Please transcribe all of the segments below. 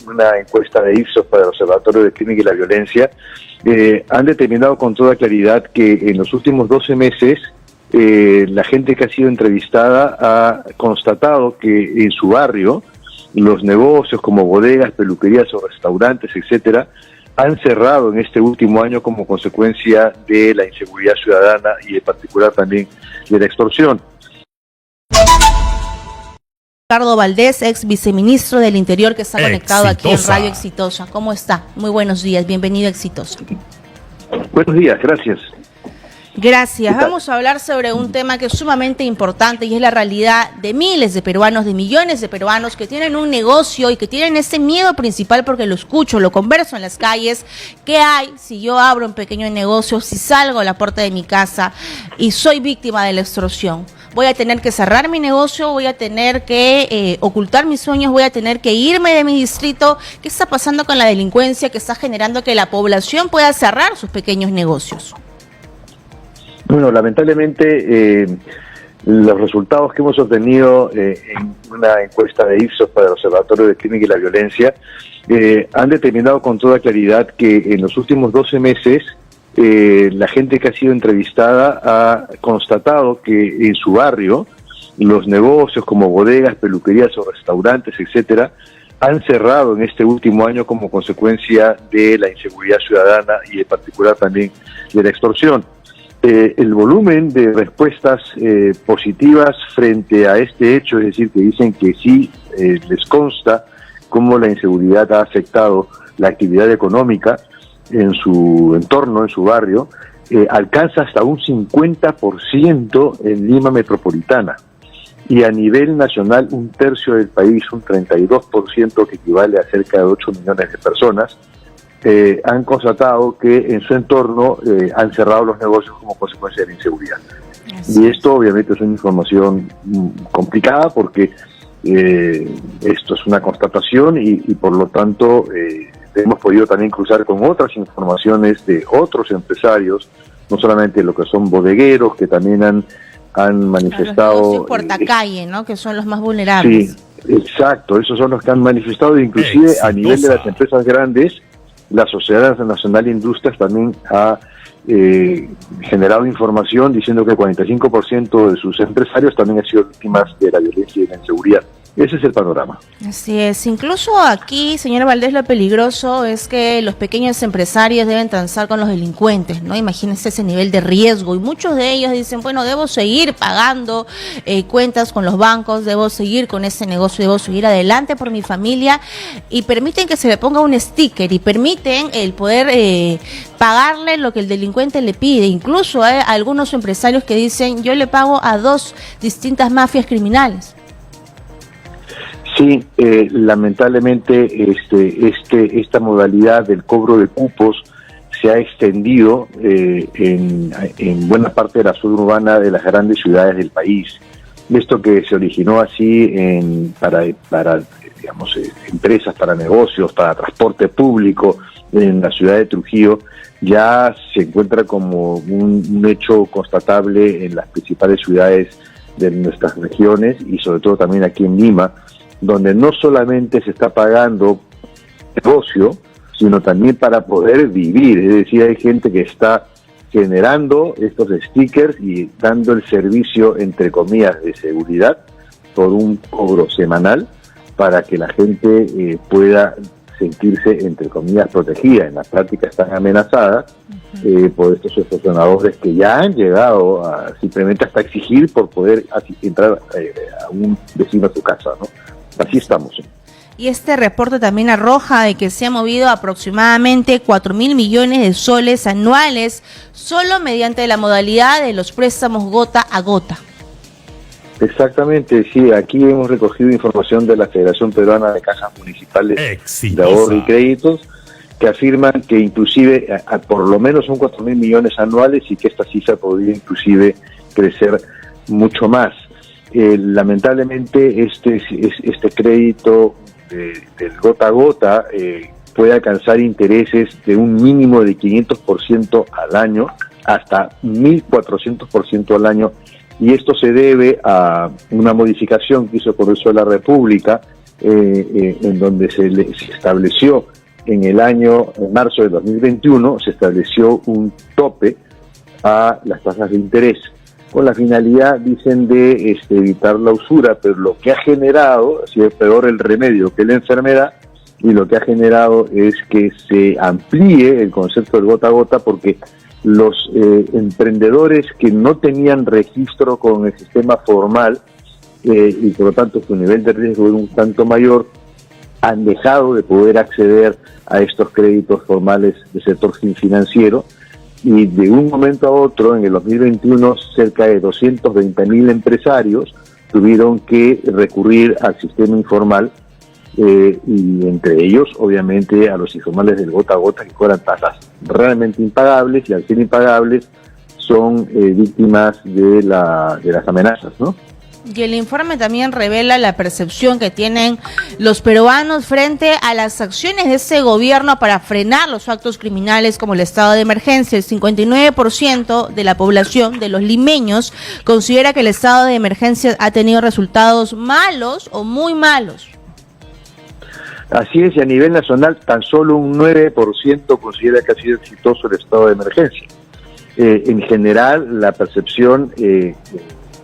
una encuesta de Ipsos para el Observatorio del Crimen y la Violencia, han determinado con toda claridad que en los últimos 12 meses la gente que ha sido entrevistada ha constatado que en su barrio los negocios como bodegas, peluquerías o restaurantes, etcétera, han cerrado en este último año como consecuencia de la inseguridad ciudadana y en particular también de la extorsión. Ricardo Valdés, ex viceministro del Interior, que está conectado aquí en Radio Exitosa. ¿Cómo está? Muy buenos días, bienvenido a Exitosa. Buenos días, gracias. Gracias. Vamos a hablar sobre un tema que es sumamente importante y es la realidad de miles de peruanos, de millones de peruanos que tienen un negocio y que tienen ese miedo principal porque lo escucho, lo converso en las calles. ¿Qué hay si yo abro un pequeño negocio, si salgo a la puerta de mi casa y soy víctima de la extorsión? Voy a tener que cerrar mi negocio, voy a tener que ocultar mis sueños, voy a tener que irme de mi distrito. ¿Qué está pasando con la delincuencia que está generando que la población pueda cerrar sus pequeños negocios? Bueno, lamentablemente los resultados que hemos obtenido en una encuesta de Ipsos para el Observatorio del Crimen y la Violencia han determinado con toda claridad que en los últimos 12 meses la gente que ha sido entrevistada ha constatado que en su barrio los negocios como bodegas, peluquerías o restaurantes, etcétera, han cerrado en este último año como consecuencia de la inseguridad ciudadana y en particular también de la extorsión. El volumen de respuestas positivas frente a este hecho, es decir, que dicen que sí les consta cómo la inseguridad ha afectado la actividad económica en su entorno, en su barrio, alcanza hasta un 50% en Lima metropolitana y a nivel nacional un tercio del país, un 32%, que equivale a cerca de 8 millones de personas, han constatado que en su entorno han cerrado los negocios como consecuencia de la inseguridad. Y esto obviamente es una información complicada porque esto es una constatación y por lo tanto hemos podido también cruzar con otras informaciones de otros empresarios, no solamente lo que son bodegueros, que también han manifestado... Los negocios portacalle, ¿no? Que son los más vulnerables. Sí, exacto, esos son los que han manifestado, inclusive a nivel de las empresas grandes. La Sociedad Nacional de Industrias también ha generado información diciendo que el 45% de sus empresarios también han sido víctimas de la violencia y de la inseguridad. Ese es el panorama. Así es. Incluso aquí, señor Valdés, lo peligroso es que los pequeños empresarios deben transar con los delincuentes, ¿no? Imagínense ese nivel de riesgo. Y muchos de ellos dicen, bueno, debo seguir pagando cuentas con los bancos, debo seguir con ese negocio, debo seguir adelante por mi familia. Y permiten que se le ponga un sticker y permiten el poder pagarle lo que el delincuente le pide. Incluso hay algunos empresarios que dicen, yo le pago a 2 distintas mafias criminales. Sí, lamentablemente esta modalidad del cobro de cupos se ha extendido en buena parte de la zona urbana de las grandes ciudades del país. Esto que se originó así para digamos, empresas, para negocios, para transporte público en la ciudad de Trujillo, ya se encuentra como un hecho constatable en las principales ciudades de nuestras regiones y sobre todo también aquí en Lima, donde no solamente se está pagando negocio, sino también para poder vivir. Es decir, hay gente que está generando estos stickers y dando el servicio, entre comillas, de seguridad por un cobro semanal para que la gente pueda sentirse, entre comillas, protegida. En la práctica están amenazadas por estos extorsionadores que ya han llegado a simplemente hasta exigir por poder entrar a un vecino a su casa, ¿no? Así estamos. Y este reporte también arroja de que se ha movido aproximadamente 4.000 millones de soles anuales solo mediante la modalidad de los préstamos gota a gota. Exactamente, sí, aquí hemos recogido información de la Federación Peruana de Cajas Municipales de Ahorro y Créditos que afirman que inclusive por lo menos son 4.000 millones anuales y que esta cifra podría inclusive crecer mucho más. Lamentablemente este crédito del gota a gota puede alcanzar intereses de un mínimo de 500% al año hasta 1.400% al año, y esto se debe a una modificación que hizo el Congreso de la República en donde se estableció en marzo de 2021, se estableció un tope a las tasas de interés, con la finalidad, dicen, de evitar la usura, pero lo que ha generado, así es peor el remedio que la enfermedad, y lo que ha generado es que se amplíe el concepto del gota a gota, porque los emprendedores que no tenían registro con el sistema formal y por lo tanto su nivel de riesgo es un tanto mayor, han dejado de poder acceder a estos créditos formales del sector financiero, y de un momento a otro, en el 2021, cerca de 220.000 empresarios tuvieron que recurrir al sistema informal, y entre ellos, obviamente, a los informales del gota a gota, que cobran tasas realmente impagables, y al ser impagables son víctimas de las amenazas, ¿no? Y el informe también revela la percepción que tienen los peruanos frente a las acciones de ese gobierno para frenar los actos criminales como el estado de emergencia. El 59% de la población, de los limeños, considera que el estado de emergencia ha tenido resultados malos o muy malos. Así es, y a nivel nacional tan solo un 9% considera que ha sido exitoso el estado de emergencia. En general, la percepción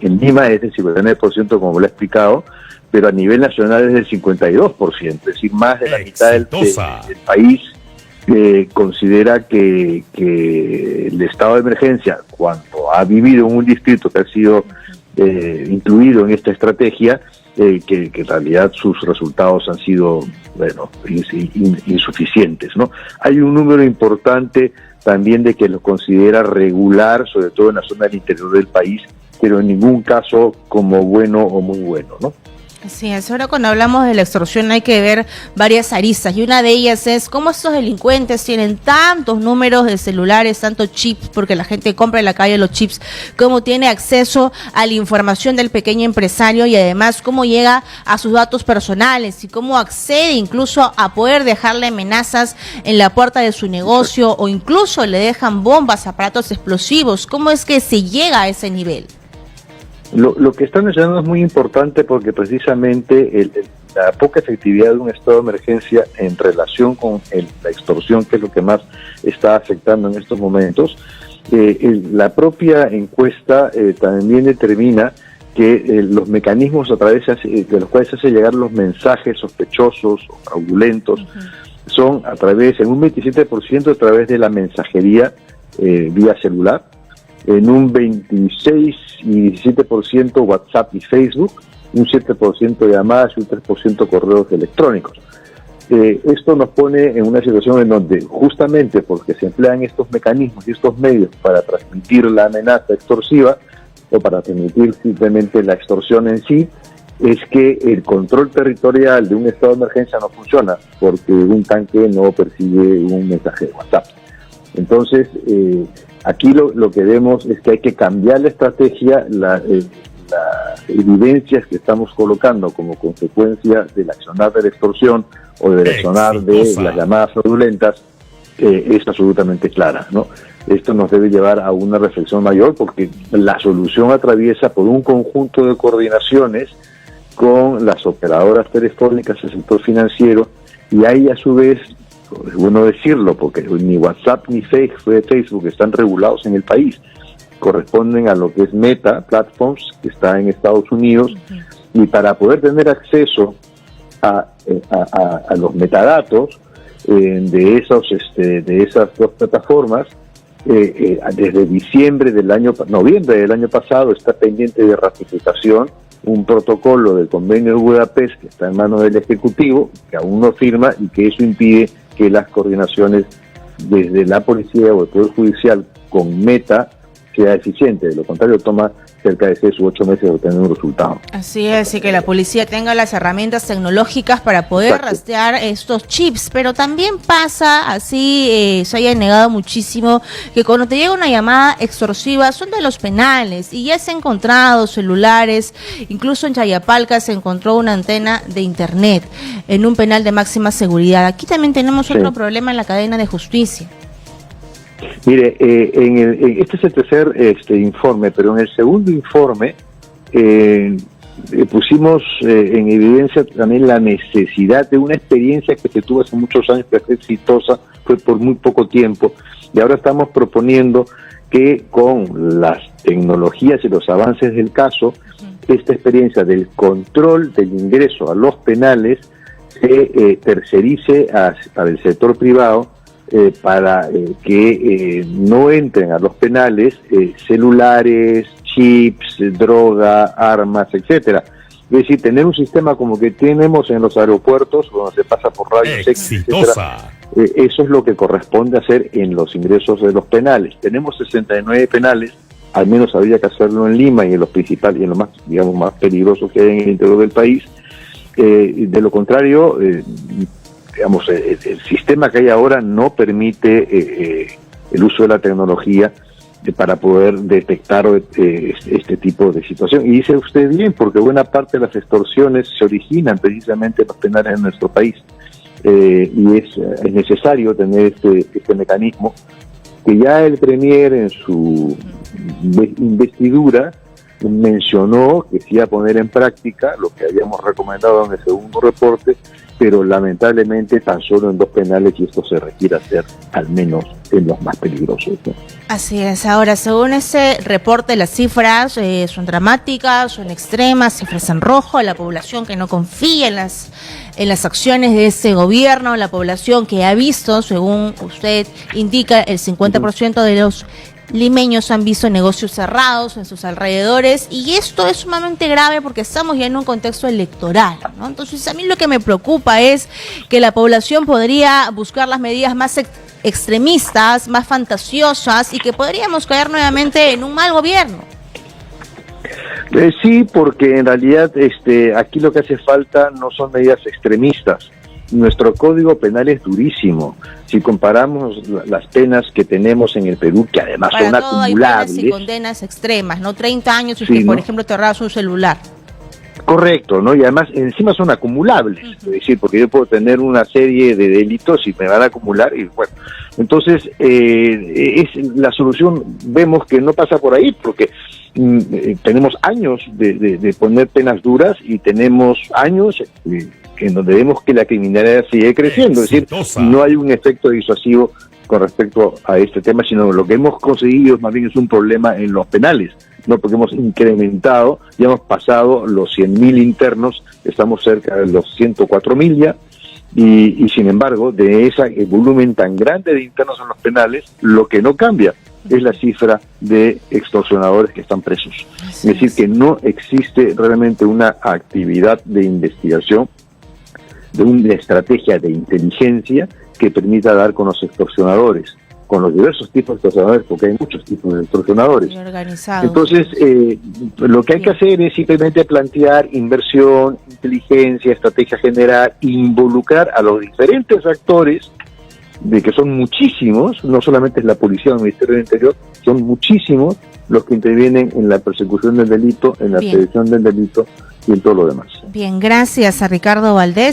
en Lima es del 59%, como lo he explicado, pero a nivel nacional es del 52%, es decir, más de la mitad del país considera que el estado de emergencia, cuando ha vivido en un distrito que ha sido incluido en esta estrategia, que en realidad sus resultados han sido, bueno, insuficientes, ¿no? Hay un número importante también de que lo considera regular, sobre todo en la zona del interior del país, pero en ningún caso como bueno o muy bueno, ¿no? Así es, ahora cuando hablamos de la extorsión hay que ver varias aristas, y una de ellas es cómo estos delincuentes tienen tantos números de celulares, tantos chips, porque la gente compra en la calle los chips, cómo tiene acceso a la información del pequeño empresario, y además cómo llega a sus datos personales y cómo accede incluso a poder dejarle amenazas en la puerta de su negocio, o incluso le dejan bombas, aparatos explosivos. ¿Cómo es que se llega a ese nivel? Lo que están mencionando es muy importante, porque precisamente la poca efectividad de un estado de emergencia en relación con la extorsión, que es lo que más está afectando en estos momentos, la propia encuesta también determina que los mecanismos a través de los cuales se hace llegar los mensajes sospechosos o fraudulentos son a través, en un 27%, a través de la mensajería vía celular, en un 26 y 17% WhatsApp y Facebook, un 7% llamadas y un 3% correos electrónicos. Esto nos pone en una situación en donde, justamente porque se emplean estos mecanismos y estos medios para transmitir la amenaza extorsiva, o para transmitir simplemente la extorsión en sí, es que el control territorial de un estado de emergencia no funciona, porque un tanque no persigue un mensaje de WhatsApp. Entonces, aquí lo que vemos es que hay que cambiar la estrategia, las evidencias que estamos colocando como consecuencia del accionar de la extorsión o del accionar de las llamadas fraudulentas es absolutamente clara, ¿no? Esto nos debe llevar a una reflexión mayor, porque la solución atraviesa por un conjunto de coordinaciones con las operadoras telefónicas del sector financiero, y ahí a su vez, es bueno decirlo, porque ni WhatsApp ni Facebook están regulados en el país, corresponden a lo que es Meta Platforms, que está en Estados Unidos, y para poder tener acceso a los metadatos de esas dos plataformas, desde noviembre del año pasado está pendiente de ratificación un protocolo del convenio de Budapest, que está en manos del Ejecutivo, que aún no firma, y que eso impide que las coordinaciones desde la policía o el Poder Judicial con Meta sea eficiente. De lo contrario, toma cerca de 6 u 8 meses obtener un resultado. Así es, y que la policía tenga las herramientas tecnológicas para poder rastrear estos chips, pero también pasa, así se haya negado muchísimo, que cuando te llega una llamada extorsiva son de los penales, y ya se han encontrado celulares, incluso en Chayapalca se encontró una antena de internet en un penal de máxima seguridad. Aquí también tenemos otro problema en la cadena de justicia. Mire, este es el tercer informe, pero en el segundo informe pusimos en evidencia también la necesidad de una experiencia que se tuvo hace muchos años, que fue exitosa, fue por muy poco tiempo, y ahora estamos proponiendo que con las tecnologías y los avances del caso, esta experiencia del control del ingreso a los penales se tercerice al sector privado para que no entren a los penales celulares, chips, droga, armas, etcétera. Es decir, tener un sistema como que tenemos en los aeropuertos, cuando se pasa por rayos X, etcétera, eso es lo que corresponde hacer en los ingresos de los penales. Tenemos 69 penales, al menos habría que hacerlo en Lima y en los principales y en los más, digamos, más peligrosos que hay en el interior del país. De lo contrario, digamos, el sistema que hay ahora no permite el uso de la tecnología para poder detectar este tipo de situación. Y dice usted bien, porque buena parte de las extorsiones se originan precisamente en los penales en nuestro país. Y es necesario tener este mecanismo que ya el Premier en su investidura mencionó que se iba a poner en práctica lo que habíamos recomendado en el segundo reporte, pero lamentablemente tan solo en 2 penales, y esto se requiere hacer al menos en los más peligrosos, ¿no? Así es. Ahora, según ese reporte, las cifras son dramáticas, son extremas, cifras en rojo, la población que no confía en las acciones de ese gobierno, la población que ha visto, según usted indica, el 50% de los limeños han visto negocios cerrados en sus alrededores, y esto es sumamente grave porque estamos ya en un contexto electoral, ¿no? Entonces, a mí lo que me preocupa es que la población podría buscar las medidas más extremistas, más fantasiosas, y que podríamos caer nuevamente en un mal gobierno. Sí, porque en realidad aquí lo que hace falta no son medidas extremistas. Nuestro Código Penal es durísimo. Si comparamos las penas que tenemos en el Perú, que además son acumulables. Hay penas y condenas extremas, ¿no? 30 años y sí, que, por ejemplo, te robas un celular. Correcto, ¿no? Y además encima son acumulables, es decir, porque yo puedo tener una serie de delitos y me van a acumular y bueno, entonces es la solución, vemos que no pasa por ahí porque tenemos años de poner penas duras y tenemos años en donde vemos que la criminalidad sigue creciendo, es decir, no hay un efecto disuasivo con respecto a este tema, sino lo que hemos conseguido más bien es un problema en los penales, no, porque hemos incrementado, ya hemos pasado los 100.000 internos, estamos cerca de los 104.000 ya, y sin embargo, de ese volumen tan grande de internos en los penales, lo que no cambia es la cifra de extorsionadores que están presos. Es decir, que no existe realmente una actividad de investigación, de una estrategia de inteligencia que permita dar con los extorsionadores, con los diversos tipos de extorsionadores, porque hay muchos tipos de extorsionadores. Entonces, lo que hay que hacer es simplemente plantear inversión, inteligencia, estrategia general, involucrar a los diferentes actores, de que son muchísimos, no solamente es la policía o el Ministerio del Interior, son muchísimos los que intervienen en la persecución del delito, en la prevención del delito y en todo lo demás. Bien, gracias a Ricardo Valdés.